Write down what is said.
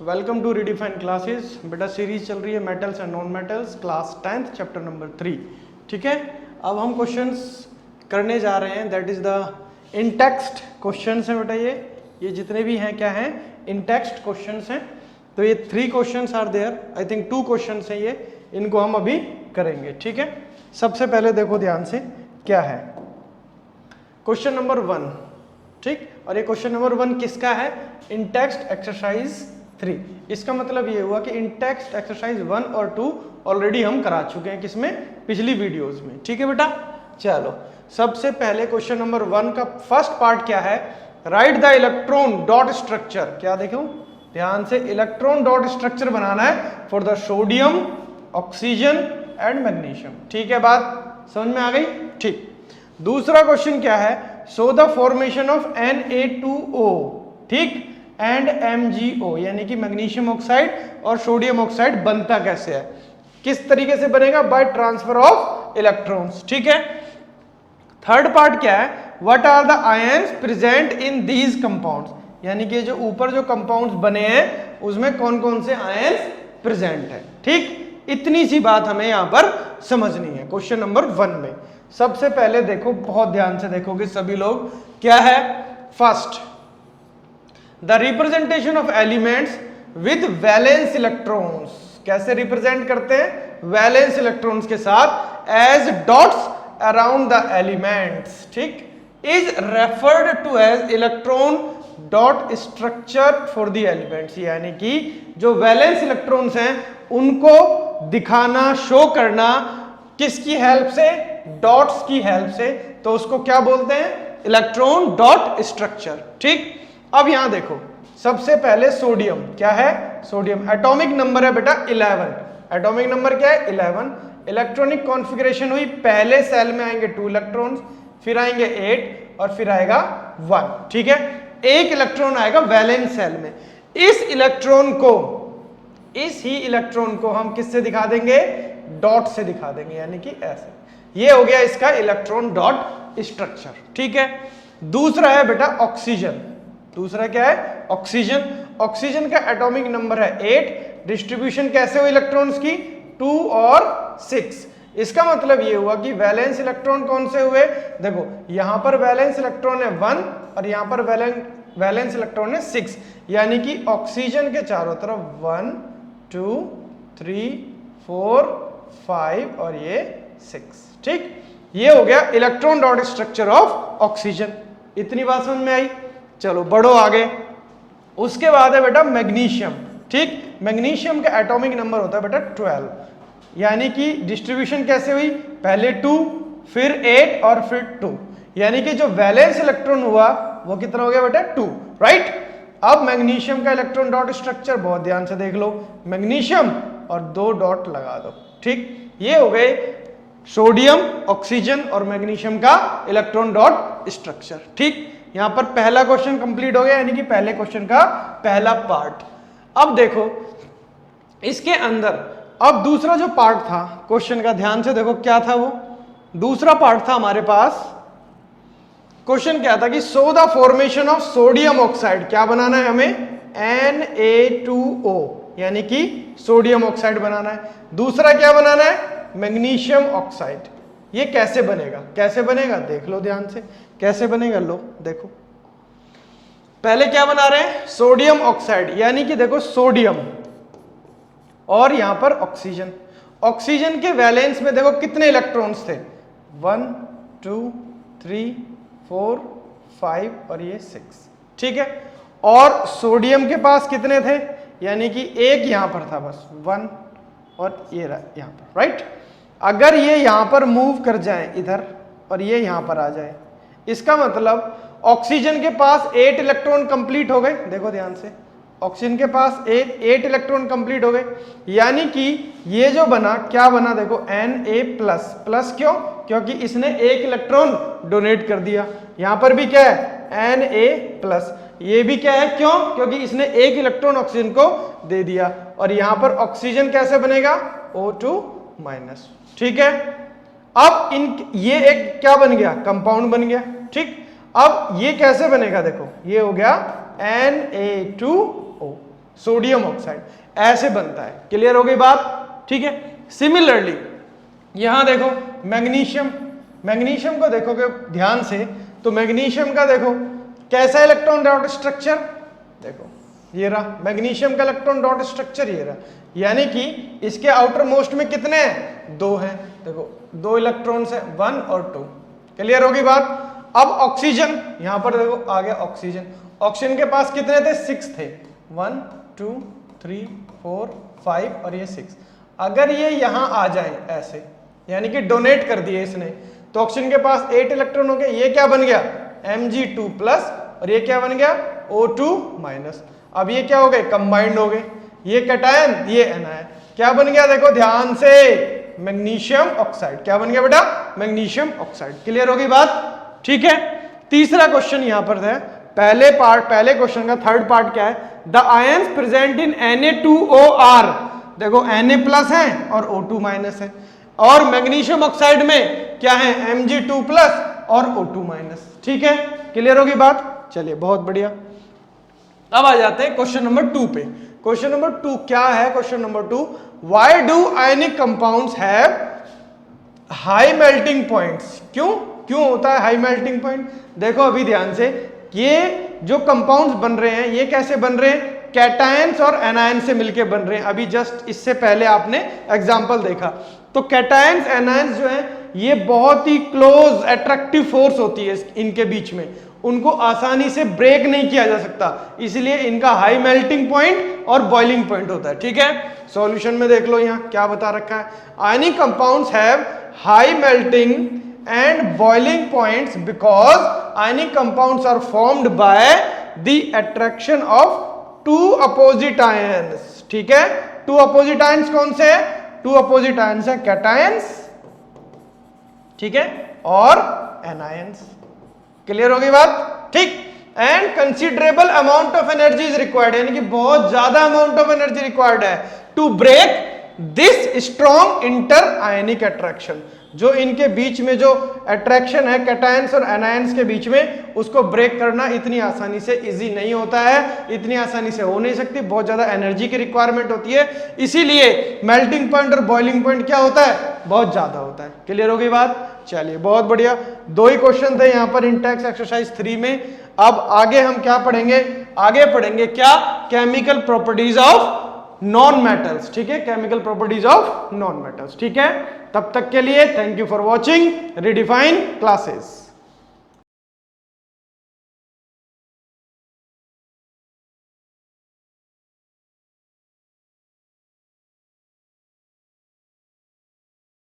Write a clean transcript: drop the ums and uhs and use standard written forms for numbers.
Welcome to redefine classes. बेटा series चल रही है metals and non metals, class 10th chapter number 3। ठीक है, अब हम क्वेश्चंस करने जा रहे हैं। That is the in text questions हैं बेटा। ये जितने भी हैं क्या हैं, इन टेक्स्ट क्वेश्चंस हैं। तो ये 3 questions are there, I think 2 questions हैं ये, इनको हम अभी करेंगे। ठीक है, सबसे पहले देखो ध्यान से क्या है क्वेश्चन नंबर 1। ठीक, और ये क्वेश्चन नंबर 1 किसका है? इन टेक्स्ट एक्सरसाइज 3। इसका मतलब ये हुआ कि इन टेक्स्ट एक्सरसाइज 1 और 2 ऑलरेडी हम करा चुके हैं, किसमें? पिछली वीडियोस में। ठीक है बेटा, चलो सबसे पहले क्वेश्चन नंबर 1 का फर्स्ट पार्ट क्या है? Right the electron dot structure. क्या देखो ध्यान से, इलेक्ट्रॉन डॉट स्ट्रक्चर बनाना है for the sodium, oxygen and magnesium. ठीक है, बात समझ में आ गई? ठीक, दूसरा क्वेश्चन क्या है? Show the formation of Na2O, ठीक, एंड MgO, यानी कि मैग्नीशियम ऑक्साइड और सोडियम ऑक्साइड बनता कैसे है, किस तरीके से बनेगा? By transfer of electrons. ठीक है, थर्ड पार्ट क्या है? What are the ions present in these compounds, यानी कि जो ऊपर जो कंपाउंड्स बने हैं उसमें कौन कौन से आयंस प्रेजेंट है। ठीक, इतनी सी बात हमें यहां पर समझनी है क्वेश्चन नंबर 1 में। सबसे पहले देखो, बहुत ध्यान से देखोगे सभी लोग, क्या है? First, the representation of elements with valence electrons. कैसे रिप्रेजेंट करते हैं? वैलेंस इलेक्ट्रॉन्स के साथ, as dots around the elements. ठीक, is referred to as electron dot structure for the elements, यानी कि जो वैलेंस इलेक्ट्रॉन्स हैं उनको दिखाना, शो करना किसकी हेल्प से? डॉट्स की हेल्प से। तो उसको क्या बोलते हैं? Electron dot structure. ठीक, अब यहां देखो, सबसे पहले सोडियम क्या है? सोडियम एटॉमिक नंबर है बेटा 11। एटॉमिक नंबर क्या है? 11। इलेक्ट्रॉनिक कॉन्फ़िगरेशन हुई, पहले सेल में आएंगे 2 इलेक्ट्रॉन्स, फिर आएंगे 8 और फिर आएगा 1। ठीक है, एक इलेक्ट्रॉन आएगा वैलेंस सेल में। इस ही इलेक्ट्रॉन को हम किससे दिखा देंगे? डॉट से दिखा देंगे, यानी कि ऐसे। ये हो गया इसका इलेक्ट्रॉन डॉट स्ट्रक्चर। ठीक है, दूसरा है बेटा ऑक्सीजन। दूसरा क्या है? ऑक्सीजन। ऑक्सीजन का एटॉमिक नंबर है 8। डिस्ट्रीब्यूशन कैसे हुई इलेक्ट्रॉन्स की? 2 और 6। इसका मतलब ये हुआ कि वैलेंस इलेक्ट्रॉन कौन से हुए? देखो यहां पर वैलेंस इलेक्ट्रॉन है 1 और यहां पर वैलेंस इलेक्ट्रॉन है 6, यानी कि ऑक्सीजन के चारों तरफ 1 2 3 4 5 और ये 6। ठीक, ये हो गया electron dot structure of oxygen. इतनी बात समझ में आई? चलो बढ़ो आगे। उसके बाद है बेटा मैग्नीशियम। ठीक, मैग्नीशियम का एटॉमिक नंबर होता है बेटा 12, यानी कि डिस्ट्रीब्यूशन कैसे हुई? पहले 2 फिर 8 और फिर 2, यानी कि जो वैलेंस इलेक्ट्रॉन हुआ वो कितना हो गया बेटा? 2। राइट, अब मैग्नीशियम का इलेक्ट्रॉन डॉट स्ट्रक्चर बहुत ध्यान से देख लो, मैग्नीशियम और 2 डॉट लगा दो। ठीक, ये हो गए सोडियम, ऑक्सीजन और मैग्नीशियम का इलेक्ट्रॉन डॉट स्ट्रक्चर। ठीक, यहां पर पहला क्वेश्चन कंप्लीट हो गया, यानी कि पहले क्वेश्चन का पहला पार्ट। अब देखो इसके अंदर अब दूसरा जो पार्ट था क्वेश्चन का, ध्यान से देखो क्या था वो दूसरा पार्ट था हमारे पास। क्वेश्चन क्या था कि show the formation of sodium oxide. क्या बनाना है हमें? Na2O, यानी कि सोडियम ऑक्साइड बनाना है। दूसरा क्या बनाना है? Magnesium oxide. ये कैसे बनेगा? कैसे बनेगा देख लो ध्यान से, कैसे बनेगा। लो देखो, पहले क्या बना रहे हैं? सोडियम ऑक्साइड, यानी कि देखो सोडियम और यहां पर ऑक्सीजन। ऑक्सीजन के वैलेंस में देखो कितने इलेक्ट्रॉन्स थे? 1 2 3 4 5 और ये 6। ठीक है, और सोडियम के पास कितने थे? यानी कि एक यहां पर था बस 1 और ये यहां पर। राइट, अगर ये यहां पर मूव कर जाए इधर और ये यहां पर आ जाए, इसका मतलब ऑक्सीजन के पास 8 इलेक्ट्रॉन कंप्लीट हो गए। देखो ध्यान से, ऑक्सीजन के पास 8 इलेक्ट्रॉन कंप्लीट हो गए, यानी कि ये जो बना क्या बना? देखो Na+। क्यों? क्योंकि इसने 1 इलेक्ट्रॉन डोनेट कर दिया। यहां पर भी क्या है? Na+। ये भी क्या है? क्यों? क्योंकि इसने 1 इलेक्ट्रॉन ऑक्सीजन को दे दिया। और यहां पर ऑक्सीजन कैसे बनेगा? O2-। ठीक है, अब ये एक क्या बन गया? कंपाउंड बन गया। ठीक, अब ये कैसे बनेगा? देखो ये हो गया Na2O। सोडियम ऑक्साइड, ऐसे बनता है। क्लियर हो गई बात? ठीक है। सिमिलरली यहां देखो मैग्नीशियम, मैग्नीशियम को देखोगे ध्यान से तो मैग्नीशियम का देखो कैसा इलेक्ट्रॉन डॉट स्ट्रक्चर, देखो ये रहा मैग्नीशियम का इलेक्ट्रॉन डॉट स्ट्रक्चर, ये रहा, यानी कि इसके आउटर मोस्ट में कितने हैं? 2 हैं। देखो 2 इलेक्ट्रॉन्स है, 1 और 2। क्लियर होगी बात? अब ऑक्सीजन, यहां पर देखो आ गया ऑक्सीजन, ऑक्सीजन के पास कितने थे? 6 थे, 1 2 3 4 5 और ये 6। अगर ये यहां आ जाए ऐसे, यानी कि डोनेट कर दिए इसने, तो ऑक्सीजन के पास 8 इलेक्ट्रॉन हो गए। ये क्या बन गया? Mg2+ और ये क्या बन गया? O2-। अब ये क्या हो गए? कंबाइंड हो गए, ये कैटायन ये एनायन, क्या बन गया? देखो ध्यान से, मैग्नीशियम ऑक्साइड। क्या बन गया बेटा? Magnesium oxide. क्लियर होगी बात? ठीक है। तीसरा क्वेश्चन यहां पर है, पहले पहले क्वेश्चन का थर्ड पार्ट क्या है? The ions present in Na2OR, देखो Na+ है और O2- है, और मैग्नीशियम ऑक्साइड में क्या है? Mg2+ और O2-। ठीक है, क्लियर होगी बात? चलिए बहुत बढ़िया। अब आ जाते हैं क्वेश्चन नंबर 2 पे। क्वेश्चन नंबर 2 क्या है? Question number 2, why do ionic compounds have high melting points? क्यों होता है हाई मेल्टिंग पॉइंट? देखो अभी ध्यान से, ये जो कंपाउंड्स बन रहे हैं ये कैसे बन रहे हैं? कैटायंस और एनायन से मिलके बन रहे हैं। अभी जस्ट इससे पहले आपने एग्जांपल देखा, तो कैटायंस एनायंस जो है ये बहुत ही क्लोज अट्रैक्टिव फोर्स होती है इनके बीच में, उनको आसानी से ब्रेक नहीं किया जा सकता, इसलिए इनका हाई मेल्टिंग पॉइंट और बॉइलिंग पॉइंट होता है। ठीक है, सॉल्यूशन में देख लो यहां क्या बता रखा है। Ionic compounds have high melting and boiling points because ionic compounds are formed by the attraction of two opposite ions। ठीक है, two opposite ions कौन से है? two opposite ions है cations, ठीक है, और anions। क्लियर हो गई बात? ठीक। And considerable amount of energy is required, यानी कि बहुत ज्यादा अमाउंट ऑफ एनर्जी रिक्वायर्ड है to break this strong inter ionic attraction. जो इनके बीच में जो अट्रैक्शन है कैटायंस और एनायंस के बीच में, उसको ब्रेक करना इतनी आसानी से इजी नहीं होता है, इतनी आसानी से हो नहीं सकती, बहुत ज्यादा एनर्जी की रिक्वायरमेंट होती है, इसीलिए मेल्टिंग पॉइंट और बॉइलिंग पॉइंट क्या होता है? बहुत ज्यादा होता है। क्लियर हो गई बात? चलिए बहुत बढ़िया, 2 ही क्वेश्चन थे यहाँ पर इंटेक्स एक्सरसाइज 3 में। अब आगे हम क्या पढ़ेंगे? आगे पढ़ेंगे क्या? Chemical properties of non metals. ठीक है, chemical properties of non metals. ठीक है, तब तक के लिए thank you for watching redefine classes.